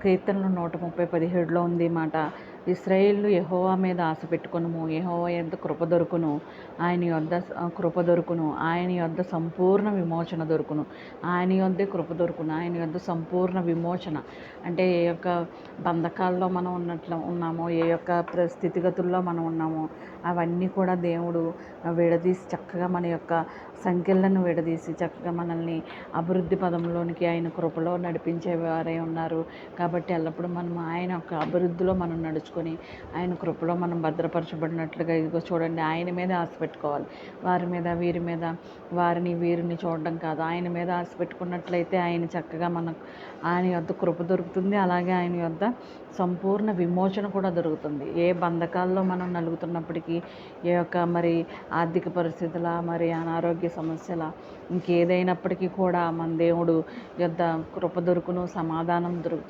కీర్తనలు 130:17లో ఉంది మాట. ఇశ్రాయేలు యెహోవా మీద ఆశ పెట్టుకొనుము, యెహోవా యొద్ద కృప దొరుకును, ఆయన యొద్ద కృప దొరుకును, ఆయన యొద్ద సంపూర్ణ విమోచన దొరుకును, ఆయన యొద్దే కృప దొరుకును, ఆయన యొద్ద సంపూర్ణ విమోచన. అంటే ఏ యొక్క బంధకాల్లో మనం ఉన్నామో, ఏ యొక్క స్థితిగతుల్లో మనం ఉన్నామో అవన్నీ కూడా దేవుడు విడదీసి చక్కగా మన యొక్క సంఖ్యలను విడదీసి చక్కగా మనల్ని అభివృద్ధి పదంలోనికి ఆయన కృపలో నడిపించేవారే ఉన్నారు. కాబట్టి ఎల్లప్పుడూ మనం ఆయన యొక్క అభివృద్ధిలో మనం నడుచుకొని ఆయన కృపలో మనం భద్రపరచబడినట్లుగా ఇదిగో చూడండి, ఆయన మీద ఆశ పెట్టుకోవాలి. వారి మీద వీరి మీద, వారిని వీరిని చూడడం కాదు, ఆయన మీద ఆశ పెట్టుకున్నట్లయితే ఆయన చక్కగా ఆయన యొద్ద కృప దొరుకుతుంది. అలాగే ఆయన యొద్ద సంపూర్ణ విమోచన కూడా దొరుకుతుంది. ఏ బంధకాల్లో మనం నలుగుతున్నప్పటికీ, ఏ యొక్క మరి ఆర్థిక పరిస్థితుల, మరి అనారోగ్య సమస్యల, ఇంకేదైనప్పటికీ కూడా మన దేవుడు యొద్ద కృప దొరుకును, సమాధానం దొరుకుతుంది.